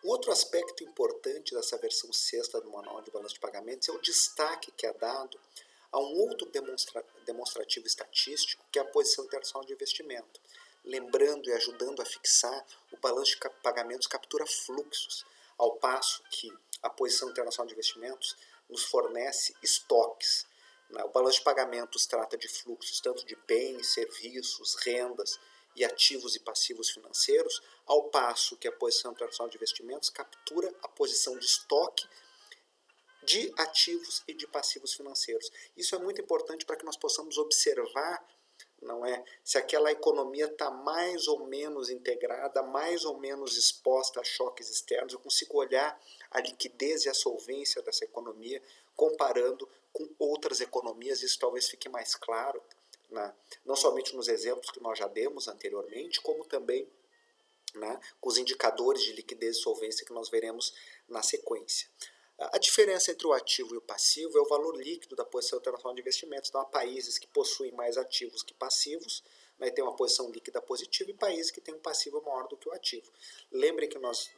Um outro aspecto importante dessa versão sexta do Manual de Balanço de Pagamentos é o destaque que é dado a um outro demonstrativo estatístico, que é a posição internacional de investimento, lembrando e ajudando a fixar o balanço de pagamentos captura fluxos, ao passo que a posição internacional de investimentos nos fornece estoques. O balanço de pagamentos trata de fluxos tanto de bens, serviços, rendas e ativos e passivos financeiros, ao passo que a posição internacional de investimentos captura a posição de estoque de ativos e de passivos financeiros. Isso é muito importante para que nós possamos observar, não é, se aquela economia está mais ou menos integrada, mais ou menos exposta a choques externos. Eu consigo olhar a liquidez e a solvência dessa economia comparando com outras economias. Isso talvez fique mais claro, né, não somente nos exemplos que nós já demos anteriormente, como também, né, com os indicadores de liquidez e solvência que nós veremos na sequência. A diferença entre o ativo e o passivo é o valor líquido da posição internacional de investimentos. Então, há países que possuem mais ativos que passivos, né, tem uma posição líquida positiva, e países que têm um passivo maior do que o ativo. Lembrem que nós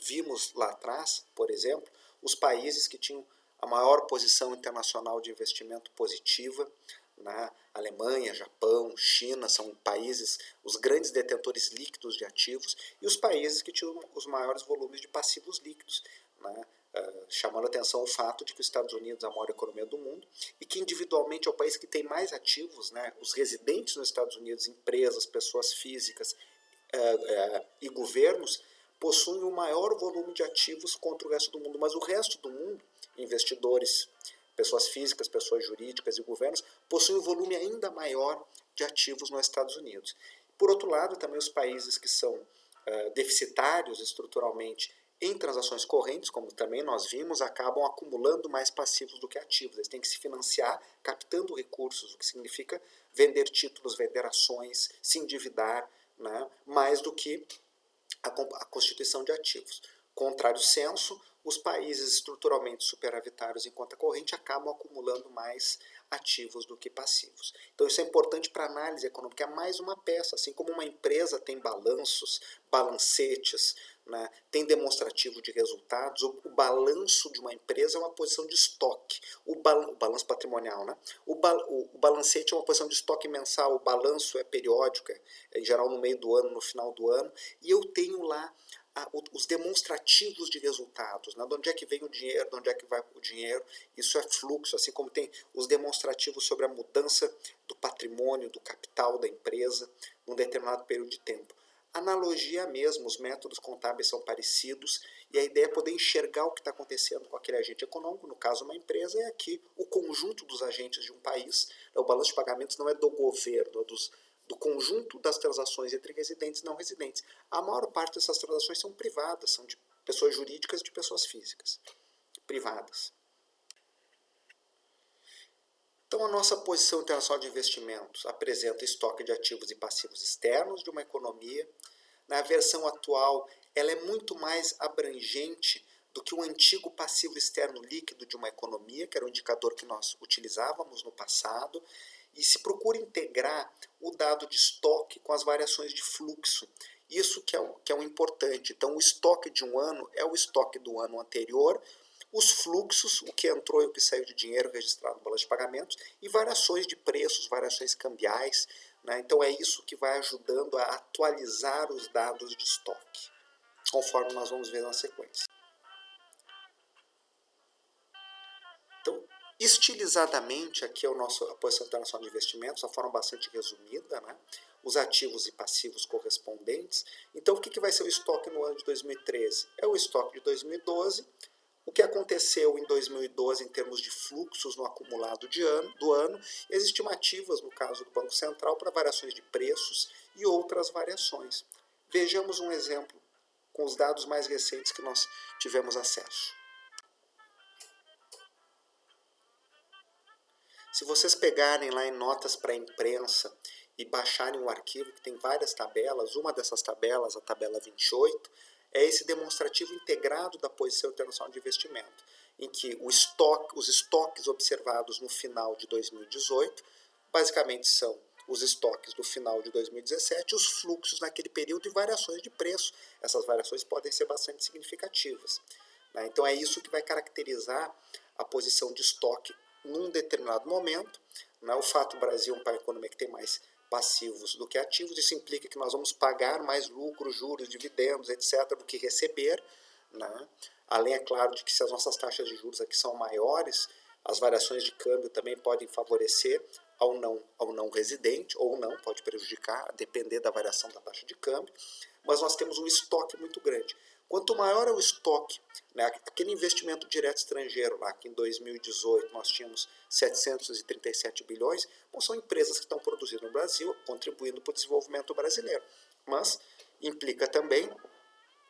vimos lá atrás, por exemplo, os países que tinham a maior posição internacional de investimento positiva, né? Alemanha, Japão, China são países, os grandes detentores líquidos de ativos, e os países que tinham os maiores volumes de passivos líquidos, né? Chamando a atenção o fato de que os Estados Unidos é a maior economia do mundo e que individualmente é o país que tem mais ativos, né? Os residentes nos Estados Unidos, empresas, pessoas físicas e governos, possuem o maior volume de ativos contra o resto do mundo, mas o resto do mundo, investidores, pessoas físicas, pessoas jurídicas e governos, possuem um volume ainda maior de ativos nos Estados Unidos. Por outro lado, também os países que são deficitários estruturalmente em transações correntes, como também nós vimos, acabam acumulando mais passivos do que ativos. Eles têm que se financiar captando recursos, o que significa vender títulos, vender ações, se endividar, né, mais do que a constituição de ativos. Contrário senso, os países estruturalmente superavitários em conta corrente acabam acumulando mais ativos do que passivos. Então isso é importante para a análise econômica, é mais uma peça, assim como uma empresa tem balanços, balancetes, né, tem demonstrativo de resultados, o balanço de uma empresa é uma posição de estoque, o balanço patrimonial, né? O balancete é uma posição de estoque mensal, o balanço é periódico, em geral no meio do ano, no final do ano, e eu tenho lá os demonstrativos de resultados, né? De onde é que vem o dinheiro, de onde é que vai o dinheiro, isso é fluxo, assim como tem os demonstrativos sobre a mudança do patrimônio, do capital da empresa num determinado período de tempo. Analogia mesmo, os métodos contábeis são parecidos e a ideia é poder enxergar o que está acontecendo com aquele agente econômico, no caso uma empresa, é aqui o conjunto dos agentes de um país. O balanço de pagamentos não é do governo, é do conjunto das transações entre residentes e não residentes. A maior parte dessas transações são privadas, são de pessoas jurídicas e de pessoas físicas, privadas. Então, a nossa posição internacional de investimentos apresenta estoque de ativos e passivos externos de uma economia. Na versão atual, ela é muito mais abrangente do que o antigo passivo externo líquido de uma economia, que era o indicador que nós utilizávamos no passado, e se procura integrar o dado de estoque com as variações de fluxo. Isso que é o importante. Então, o estoque de um ano é o estoque do ano anterior, os fluxos, o que entrou e o que saiu de dinheiro registrado no balanço de pagamentos, e variações de preços, variações cambiais, né? Então é isso que vai ajudando a atualizar os dados de estoque, conforme nós vamos ver na sequência. Então, estilizadamente, aqui é a posição internacional de investimentos, de forma bastante resumida, né? Os ativos e passivos correspondentes. Então, o que vai ser o estoque no ano de 2013? É o estoque de 2012, o que aconteceu em 2012 em termos de fluxos no acumulado do ano, e as estimativas, no caso do Banco Central, para variações de preços e outras variações. Vejamos um exemplo com os dados mais recentes que nós tivemos acesso. Se vocês pegarem lá em notas para a imprensa e baixarem o arquivo, que tem várias tabelas, uma dessas tabelas, a tabela 28, é esse demonstrativo integrado da posição internacional de investimento, em que os estoques observados no final de 2018, basicamente são os estoques do final de 2017, os fluxos naquele período e variações de preço. Essas variações podem ser bastante significativas, né? Então é isso que vai caracterizar a posição de estoque num determinado momento, né? O fato do Brasil é uma economia que tem mais passivos do que ativos, isso implica que nós vamos pagar mais lucros, juros, dividendos, etc., do que receber, né? Além, é claro, de que se as nossas taxas de juros aqui são maiores, as variações de câmbio também podem favorecer ao não residente, ou não, pode prejudicar, a depender da variação da taxa de câmbio, mas nós temos um estoque muito grande. Quanto maior é o estoque, né, aquele investimento direto estrangeiro, lá que em 2018 nós tínhamos 737 bilhões, bom, são empresas que estão produzindo no Brasil, contribuindo para o desenvolvimento brasileiro, mas implica também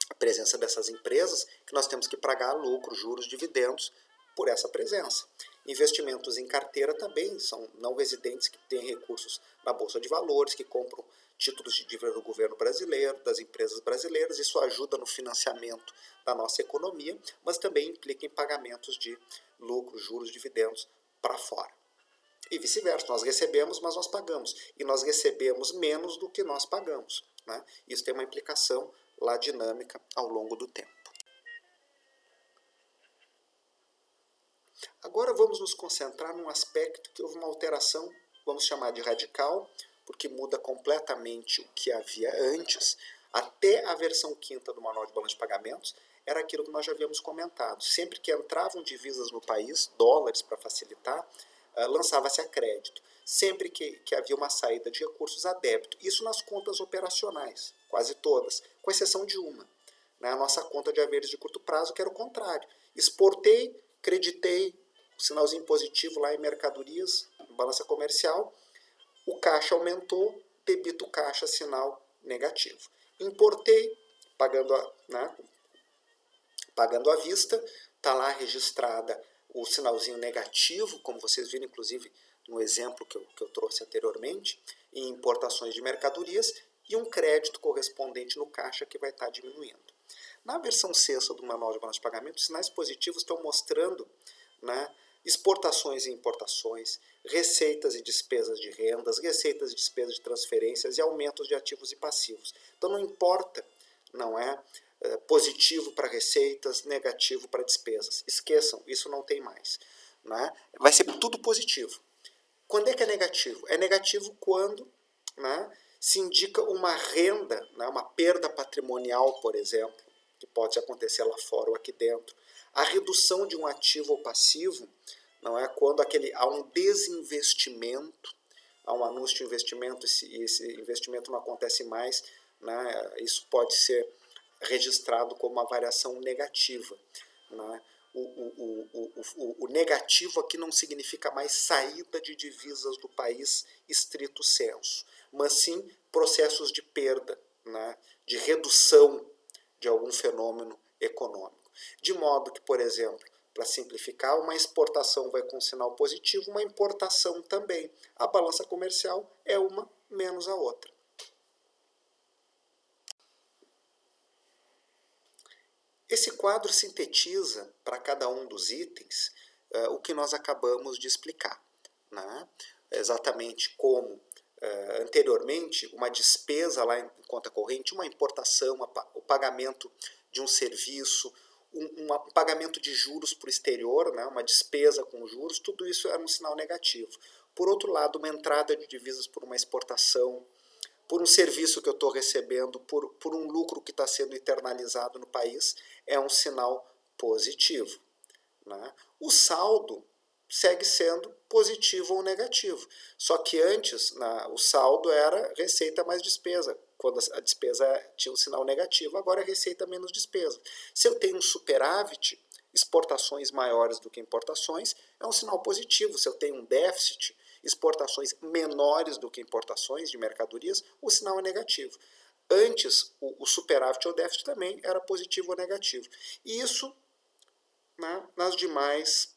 a presença dessas empresas que nós temos que pagar lucros, juros, dividendos por essa presença. Investimentos em carteira também são não residentes que têm recursos na Bolsa de Valores, que compram títulos de dívida do governo brasileiro, das empresas brasileiras. Isso ajuda no financiamento da nossa economia, mas também implica em pagamentos de lucros, juros, dividendos para fora. E vice-versa, nós recebemos, mas nós pagamos. E nós recebemos menos do que nós pagamos, né? Isso tem uma implicação lá dinâmica ao longo do tempo. Agora vamos nos concentrar num aspecto que houve uma alteração, vamos chamar de radical, porque muda completamente o que havia antes. Até a versão 5ª do Manual de Balanço de Pagamentos era aquilo que nós já havíamos comentado. Sempre que entravam divisas no país, dólares para facilitar, lançava-se a crédito. Sempre que havia uma saída de recursos, a débito. Isso nas contas operacionais, quase todas, com exceção de uma, né? A nossa conta de haveres de curto prazo, que era o contrário. Exportei, creditei, sinalzinho positivo lá em mercadorias, balança comercial, o caixa aumentou, debito caixa, sinal negativo. Importei, pagando à vista, está lá registrada o sinalzinho negativo, como vocês viram, inclusive, no exemplo que eu trouxe anteriormente, em importações de mercadorias, e um crédito correspondente no caixa que vai estar diminuindo. Na versão 6ª do Manual de Balanço de Pagamento, os sinais positivos estão mostrando, né, exportações e importações, receitas e despesas de rendas, receitas e despesas de transferências e aumentos de ativos e passivos. Então não importa, não é positivo para receitas, negativo para despesas. Esqueçam, isso não tem mais, né? Vai ser tudo positivo. Quando é que é negativo? É negativo quando, né, se indica uma renda, né, uma perda patrimonial, por exemplo, que pode acontecer lá fora ou aqui dentro. A redução de um ativo ou passivo, não é, quando há um desinvestimento, há um anúncio de investimento e esse investimento não acontece mais, né, isso pode ser registrado como uma variação negativa, né? O negativo aqui não significa mais saída de divisas do país estrito sensu, mas sim processos de perda, né, de redução de algum fenômeno econômico. De modo que, por exemplo, para simplificar, uma exportação vai com sinal positivo, uma importação também. A balança comercial é uma menos a outra. Esse quadro sintetiza para cada um dos itens o que nós acabamos de explicar, né? Exatamente como anteriormente uma despesa lá em conta corrente, uma importação, o pagamento de um serviço, um pagamento de juros para o exterior, né? Uma despesa com juros, tudo isso era um sinal negativo. Por outro lado, uma entrada de divisas por uma exportação, por um serviço que eu estou recebendo, por um lucro que está sendo internalizado no país, é um sinal positivo, né? O saldo segue sendo positivo ou negativo. Só que antes, o saldo era receita mais despesa. Quando a despesa tinha um sinal negativo, agora é receita menos despesa. Se eu tenho um superávit, exportações maiores do que importações, é um sinal positivo. Se eu tenho um déficit, exportações menores do que importações de mercadorias, o sinal é negativo. Antes, o superávit ou déficit também era positivo ou negativo. E isso, né, nas demais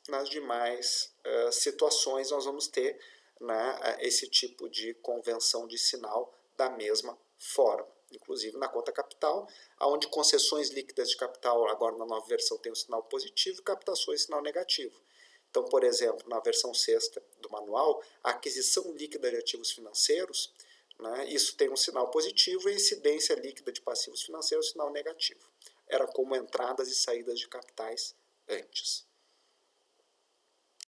situações nós vamos ter, né, esse tipo de convenção de sinal da mesma forma. Inclusive na conta capital, onde concessões líquidas de capital, agora na nova versão tem um sinal positivo, e captações sinal negativo. Então, por exemplo, na versão sexta do manual, a aquisição líquida de ativos financeiros, né, isso tem um sinal positivo e a incidência líquida de passivos financeiros, sinal negativo. Era como entradas e saídas de capitais antes.